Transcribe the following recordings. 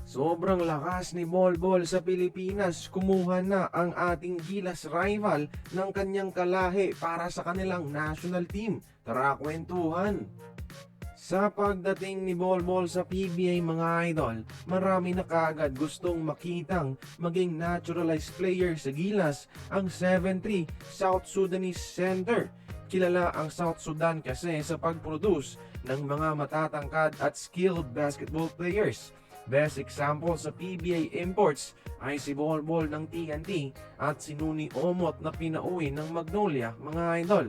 Sobrang lakas ni Bolbol sa Pilipinas, kumuha na ang ating Gilas rival ng kanyang kalahi para sa kanilang national team. Tara kwentuhan! Sa pagdating ni Bolbol sa PBA mga idol, marami na kaagad gustong makitang maging naturalized player sa Gilas ang 7'3 South Sudanese center. Kilala ang South Sudan kasi sa pag-produce ng mga matatangkad at skilled basketball players. Best example sa PBA imports ay si Bolbol ng TNT at si Nuni Omot na pinauwi ng Magnolia mga idol.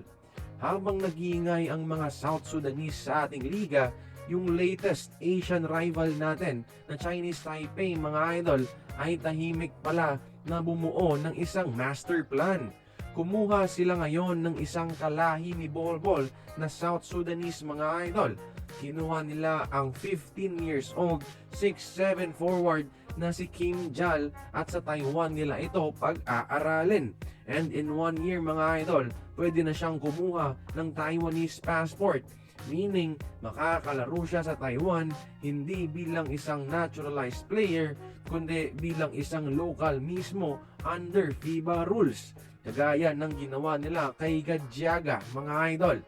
Habang nag-iingay ang mga South Sudanese sa ating liga, yung latest Asian rival natin na Chinese Taipei mga idol ay tahimik pala na bumuo ng isang master plan. Kumuha sila ngayon ng isang kalahi ni Bolbol na South Sudanese mga idol. Kinuha nila ang 15 years old, 6'7" forward na si Kim Jal at sa Taiwan nila ito pag-aaralin. And in 1 year mga idol, pwede na siyang kumuha ng Taiwanese passport. Meaning, makakalaro siya sa Taiwan hindi bilang isang naturalized player, kundi bilang isang local mismo under FIBA rules. Kagaya ng ginawa nila kay Gadjaga mga idol.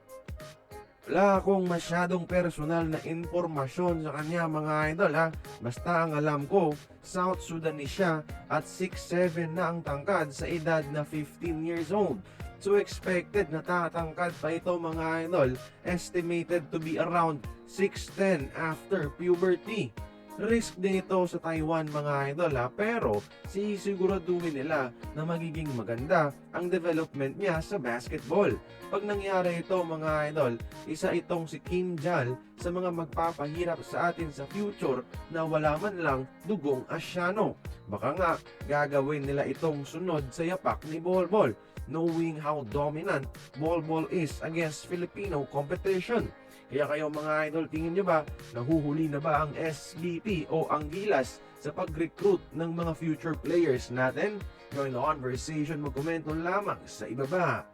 Wala akong masyadong personal na informasyon sa kanya mga idol ha. Basta ang alam ko, South Sudanese siya at 6'7" na ang tangkad sa edad na 15 years old. So expected na tatangkad pa ito mga idol, estimated to be around 6'10" after puberty. Risk din ito sa Taiwan mga idol ha, pero sisiguraduhin nila na magiging maganda ang development niya sa basketball. Pag nangyari ito mga idol, isa itong si Kim Jal sa mga magpapahirap sa atin sa future na wala man lang dugong Asyano. Baka nga gagawin nila itong sunod sa yapak ni Bolbol, knowing how dominant Bolbol is against Filipino competition. Kaya kayo mga idol, tingin nyo ba, nahuhuli na ba ang SBP o ang Gilas sa pag-recruit ng mga future players natin? Join the conversation, mag-komento lamang sa ibaba.